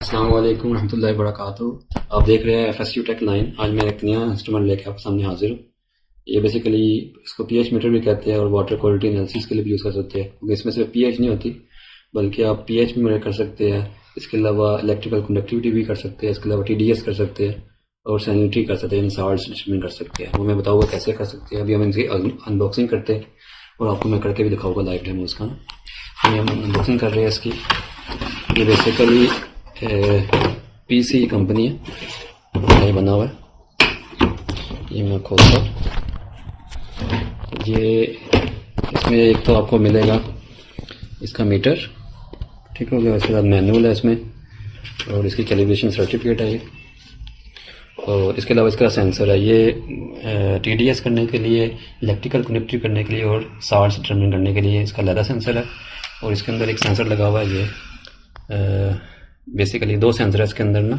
अस्सलाम वालेकुम रहमतुल्लाहि व बरकातुहू। आप देख रहे हैं FSU टेक 9। आज मैं एक नया इंस्ट्रूमेंट लेकर आपके सामने हाजिर हूँ। ये बेसिकली इसको pH मीटर भी कहते हैं और वाटर क्वालिटी एनालिसिस के लिए भी यूज़ कर सकते हैं, क्योंकि इसमें सिर्फ pH नहीं होती बल्कि आप pH भी मेजर कर सकते हैं। इसके अलावा इलेक्ट्रिकल कंडक्टिविटी भी कर सकते हैं, इसके अलावा TDS कर सकते हैं और सैलिनिटी कर सकते हैं, यानी साल्ट्स डिटरमिन कर सकते हैं। वो मैं बताऊँगा कैसे कर सकते हैं। अभी हम इनकी अनबॉक्सिंग करते हैं और आपको मैं करके भी दिखाऊँगा लाइव डेमो इसका ना। ये हम अनबॉक्सिंग कर रहे हैं इसकी। ये बेसिकली PC कंपनी है, ये बना हुआ है। ये मैं खोलता हूँ। ये इसमें एक तो आपको मिलेगा इसका मीटर, ठीक हो गया। इसके बाद मैनुअल है इसमें और इसकी कैलिब्रेशन सर्टिफिकेट है ये, और इसके अलावा इसका सेंसर है। ये TDS करने के लिए, इलेक्ट्रिकल कनेक्टिव करने के लिए और साल्ट डिटरमिन करने के लिए इसका अलग सेंसर है। और इसके अंदर एक सेंसर लगा हुआ है। ये बेसिकली 2 सेंसर है इसके अंदर ना,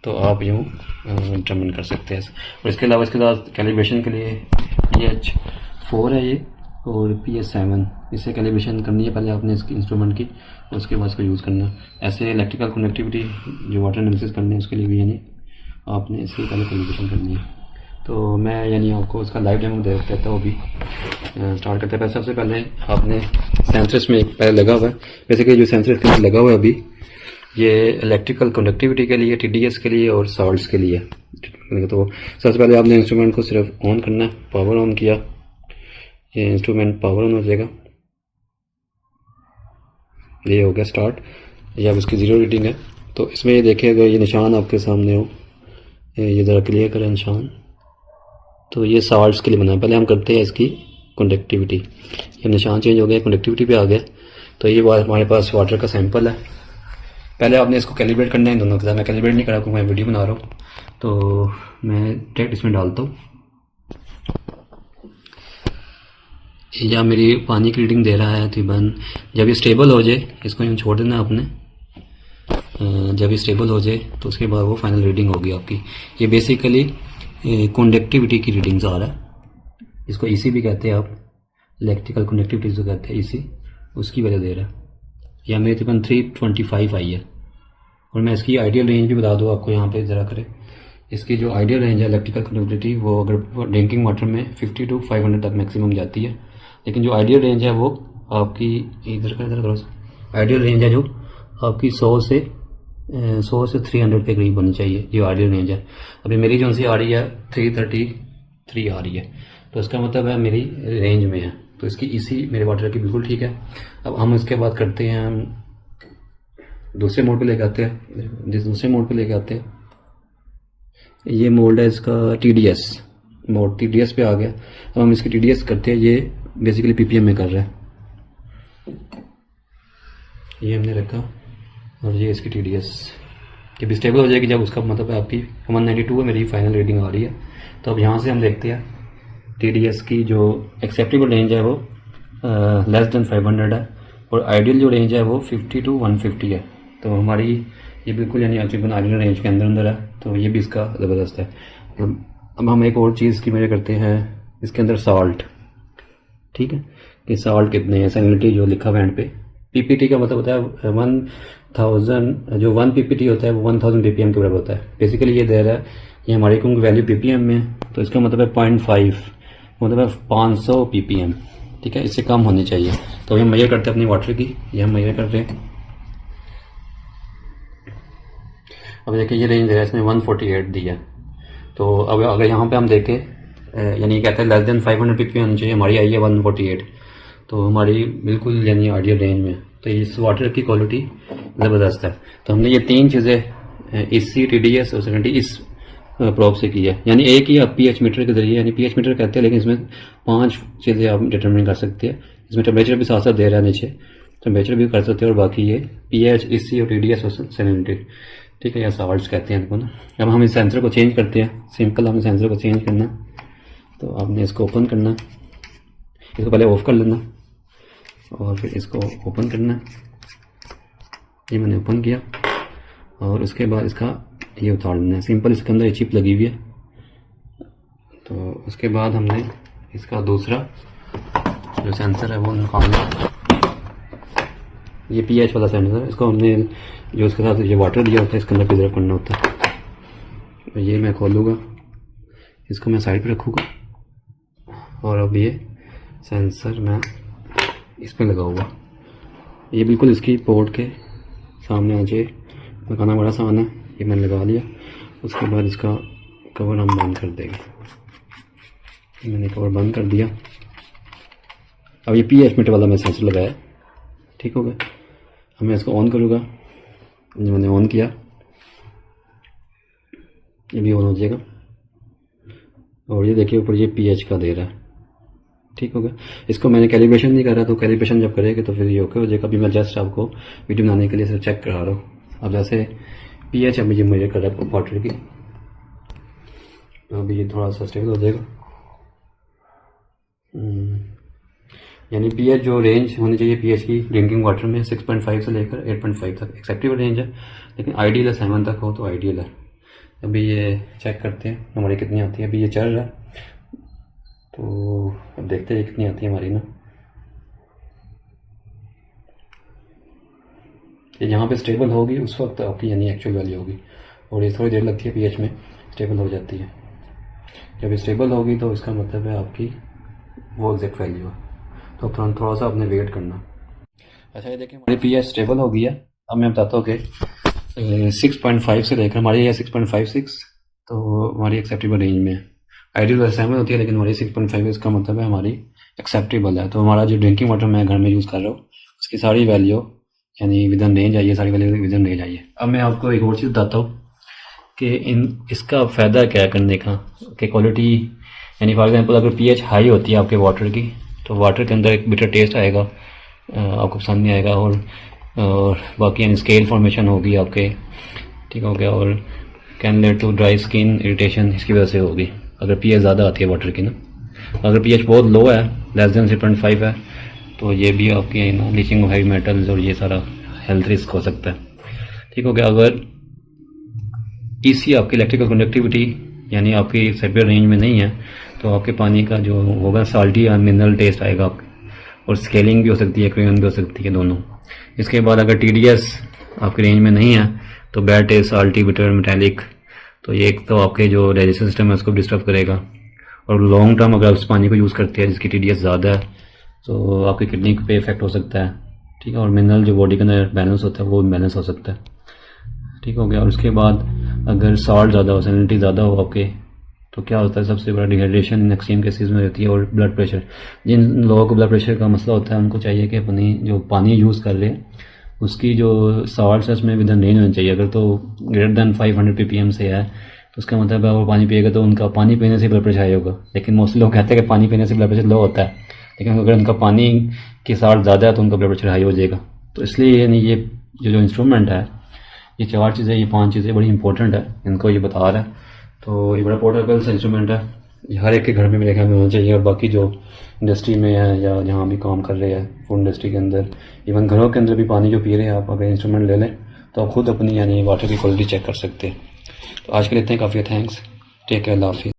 तो आप यूँ डिटरमिन कर सकते हैं। और इसके अलावा इसके साथ कैलिब्रेशन के लिए PH4 है ये और PS7, इससे कैलिब्रेशन करनी है पहले आपने इसकी इंस्ट्रूमेंट की, और उसके बाद इसको यूज़ करना। ऐसे इलेक्ट्रिकल कनेक्टिविटी जो वाटर एनालिसिस करनी है उसके लिए भी यानी आपने इसकी पहले कैलिब्रेशन करनी है। तो मैं यानी आपको इसका लाइव डेमो दे देता हूँ। अभी स्टार्ट करते हैं। सबसे पहले आपने सेंसर इसमें एक पहले लगा हुआ है। बेसिकली जो सेंसर इसके लगा हुआ है अभी, ये इलेक्ट्रिकल कंडक्टिविटी के लिए, TDS के लिए और साल्ट्स के लिए। तो सबसे पहले आपने इंस्ट्रूमेंट को सिर्फ ऑन करना है। पावर ऑन किया, ये इंस्ट्रूमेंट पावर ऑन हो जाएगा। ये हो गया स्टार्ट। ये अब इसकी 0 रीडिंग है। तो इसमें ये देखिएगा, ये निशान आपके सामने हो, ये ज़रा क्लियर करें निशान। तो ये साल्ट्स के लिए बना है। पहले हम करते हैं इसकी कंडक्टिविटी। ये निशान चेंज हो गया, कंडक्टिविटी पे आ गया। तो ये हमारे पास वाटर का सैंपल है। पहले आपने इसको कैलिब्रेट करना है दोनों के साथ। मैं कैलिब्रेट नहीं करा क्योंकि मैं वीडियो बना रहा हूँ, तो मैं डायरेक्ट इसमें डालता हूँ। या मेरी पानी की रीडिंग दे रहा है तकरीबन। जब ये स्टेबल हो जाए इसको यूँ छोड़ देना आपने। जब ये स्टेबल हो जाए तो उसके बाद वो फाइनल रीडिंग होगी आपकी। ये बेसिकली कंडक्टिविटी की रीडिंग्स आ रहा है। इसको EC भी कहते हैं आप, इलेक्ट्रिकल कंडक्टिविटी जो कहते हैं EC, उसकी वजह दे रहा है। यह मेरे तकरीबन 325 आई है। और मैं इसकी आइडियल रेंज भी बता दूँ आपको, यहाँ पे ज़रा करें। इसकी जो आइडियल रेंज है इलेक्ट्रिकल कंडक्टिविटी, वो अगर ड्रिंकिंग वाटर में 50 to 500 तक मैक्सिमम जाती है। लेकिन जो आइडियल रेंज है वो आपकी इधर का आइडियल रेंज है जो आपकी 100 से 300 के करीब होनी चाहिए, जो आइडियल रेंज है। अभी मेरी जो सी आ रही है 333 आ रही है, तो इसका मतलब है मेरी रेंज में है। तो इसकी EC मेरे वाटर की बिल्कुल ठीक है। अब हम इसके बाद करते हैं, हम दूसरे मोड पे लेके आते हैं। दूसरे मोड पे लेके आते हैं। ये मोड है इसका TDS मोड, TDS पे आ गया। अब हम इसकी TDS करते हैं। ये बेसिकली PPM में कर रहा है। ये हमने रखा और ये इसकी TDS ये भी स्टेबल हो जाएगी जब उसका मतलब है आपकी 192 है मेरी फाइनल रीडिंग आ रही है। तो अब यहाँ से हम देखते हैं TDS की जो एक्सेप्टेबल रेंज है वो लेस देन 500 है, और आइडियल जो रेंज है वो 50 to 150 है। तो हमारी ये बिल्कुल यानी तकरीबन आइडियल रेंज के अंदर है। तो ये भी इसका ज़बरदस्त है। अब हम एक और चीज़ की मेजर करते हैं, इसके अंदर साल्ट, ठीक है, कि साल्ट कितने हैं। सैलिनिटी जो लिखा हुआ एंड पे, PPT का मतलब होता है 1000, जो 1 PPT होता है वो 1000 ppm के बराबर होता है। बेसिकली ये दे रहा है, ये हमारी क्योंकि वैल्यू ppm में है, तो इसका मतलब है 0.5, मतलब है 500 ppm, ठीक है। इससे कम होनी चाहिए। तो हम मेजर करते हैं अपनी वाटर की। ये हम मेजर कर रहे हैं। अब देखिए ये रेंज है, इसमें 148 दिया। तो अब अगर यहाँ पे हम देखें, यानी कहते हैं लेस देन 500 ppm होनी चाहिए, हमारी आई है 148, तो हमारी बिल्कुल यानी आइडियल रेंज में। तो इस वाटर की क्वालिटी ज़बरदस्त है। तो हमने ये 3 चीज़ें EC, TDS और सैलिनिटी इस प्रोब से की है। यानी एक ही आप pH मीटर के जरिए, यानी pH मीटर कहते हैं लेकिन इसमें 5 चीज़ें आप डिटरमिन कर सकते हैं। इसमें टेम्परेचर भी साथ साथ दे रहा है, नीचे टेम्परेचर भी कर सकते हैं, और बाकी ये pH, EC और TDS और सैलिनिटी, ठीक है, या साल्ट्स कहते हैं इनको ना। अब हम इस सेंसर को चेंज करते हैं। सिंपल हमें सेंसर को चेंज करना। तो आपने इसको ओपन करना, इसको पहले ऑफ कर लेना और फिर इसको ओपन करना। ये मैंने ओपन किया और उसके बाद इसका ये उतार लेना है। सिंपल इसके अंदर चिप लगी हुई है। तो उसके बाद हमने इसका दूसरा जो सेंसर है वो निकालना। ये pH वाला सेंसर, इसको हमने जो इसके साथ ये वाटर दिया होता है इसके अंदर प्रिजर्व करना होता है। तो ये मैं खोलूँगा, इसको मैं साइड पे रखूँगा और अब ये सेंसर मैं इस पर लगाऊंगा। ये बिल्कुल इसकी पोर्ट के सामने आ जाए, लगाना बड़ा आसान है। ये मैंने लगा लिया, उसके बाद इसका कवर हम बंद कर देंगे। मैंने कवर बंद कर दिया। अब ये pH मीटर वाला मैं सेंसर लगाया, ठीक हो गया। अब मैं इसको ऑन करूँगा, जो मैंने ऑन किया ये भी ऑन हो जाएगा और ये देखिए ऊपर ये pH का दे रहा है, ठीक हो गया। इसको मैंने कैलिब्रेशन नहीं करा, तो कैलिब्रेशन जब करेंगे तो फिर ये ओके हो जाएगा। अभी मैं जस्ट आपको वीडियो बनाने के लिए सिर्फ चेक करा रहा हूँ। अब जैसे pH अभी ये मेजर कर रहा है वाटर की, तो अभी ये थोड़ा सा स्टेबल हो जाएगा। यानी pH जो रेंज होनी चाहिए pH की ड्रिंकिंग वाटर में 6.5 से लेकर 8.5 तक एक्सेप्टेबल रेंज है, लेकिन आइडियल है 7 तक हो तो आइडियल है। अभी ये चेक करते हैं हमारी कितनी आती है। अभी ये चल रहा है, तो अब देखते हैं कितनी आती है हमारी ना। ये यहाँ पे स्टेबल होगी उस वक्त आपकी यानी एक्चुअल वैल्यू होगी, और ये थोड़ी देर लगती है pH में स्टेबल हो जाती है। जब ये स्टेबल होगी तो इसका मतलब है आपकी वो एग्जैक्ट वैल्यू है, तो तुरंत थोड़ा सा आपने वेट करना। अच्छा ये देखिए हमारी pH स्टेबल हो गई है। अब मैं बताता हूँ कि 6.5 से लेकर हमारी है 6.56, तो हमारी एक्सेप्टेबल रेंज में है। आइडियल 7 होती है, लेकिन हमारी 6.5 इसका मतलब है हमारी एक्सेप्टेबल है। तो हमारा जो ड्रिंकिंग वाटर मैं घर में यूज़ कर रहा हूँ उसकी सारी वैल्यू यानी विद इन रेंज आई है, सारी value with in range I है। अब मैं आपको एक और चीज़ बताता हूँ कि इसका फ़ायदा क्या है करने का, कि क्वालिटी यानी फॉर एग्जांपल अगर pH हाई होती है आपके वाटर की, तो वाटर के अंदर एक बिटर टेस्ट आएगा, आपको पसंद नहीं आएगा। और बाकी यानी स्केल फॉर्मेशन होगी आपके, ठीक हो गया। और can lead to dry skin irritation इसकी वजह से होगी अगर pH ज़्यादा आती है वाटर की ना। अगर pH बहुत लो है, लेस देन 6.5 है, तो ये भी आपकी ना लीचिंग ऑफ हैवी मेटल्स और ये सारा हेल्थ रिस्क हो सकता है, ठीक हो गया। अगर EC आपकी इलेक्ट्रिकल कंडक्टिविटी यानी आपकी एक्सेप्टेबल रेंज में नहीं है, तो आपके पानी का जो होगा साल्टी या मिनरल टेस्ट आएगा, और स्केलिंग भी हो सकती है, क्रियन भी हो सकती है, दोनों। इसके बाद अगर TDS आपकी रेंज में नहीं है तो bad taste, salty, bitter, metallic, तो ये एक तो आपके जो डाइजेशन सिस्टम है उसको डिस्टर्ब करेगा। और लॉन्ग टर्म अगर उस पानी को यूज़ करते हैं जिसकी TDS ज़्यादा है, तो आपकी किडनी पे इफेक्ट हो सकता है, ठीक है। और मिनरल जो बॉडी के अंदर बैलेंस होता है वो बैलेंस हो सकता है, ठीक हो गया। और उसके बाद अगर सॉल्ट ज़्यादा हो, सैलिनिटी ज़्यादा हो आपके, तो क्या होता है सबसे बड़ा डिहाइड्रेशन इन एक्सट्रीम केसेस में होती है। और ब्लड प्रेशर, जिन लोगों को ब्लड प्रेशर का मसला होता है उनको चाहिए कि अपनी जो पानी यूज़ कर रहे हैं उसकी जो सॉल्ट है उसमें विद इन रेंज होनी चाहिए। अगर तो ग्रेटर देन 500 ppm से है तो उसका मतलब है वो पानी पिएगा तो उनका पानी पीने से ब्लड प्रेशर हाई होगा। लेकिन मोस्टली लोग कहते हैं कि पानी पीने से ब्लड प्रेशर लो होता है, लेकिन अगर उनका पानी की सॉल्ट ज़्यादा है तो उनका ब्लड प्रेशर हाई हो जाएगा। तो इसलिए यानी ये जो इंस्ट्रूमेंट है, ये 4 चीज़ें, ये 5 चीज़ें बड़ी इंपॉर्टेंट है, इनको ये बता रहा है। तो ये बड़ा पोर्टेबल इंस्ट्रूमेंट है, ये हर एक के घर में मेरे ख्याल में होना चाहिए। और बाकी जो इंडस्ट्री में है या जहाँ भी काम कर रहे हैं फूड इंडस्ट्री के अंदर, इवन घरों के अंदर भी पानी जो पी रहे हैं आप, अगर इंस्ट्रूमेंट ले लें तो आप खुद अपनी यानी वाटर की क्वालिटी चेक कर सकते हैं। तो आज के लिए इतने काफ़ी है। थैंक्स, टेक केयर, अल्लाह हाफिज़।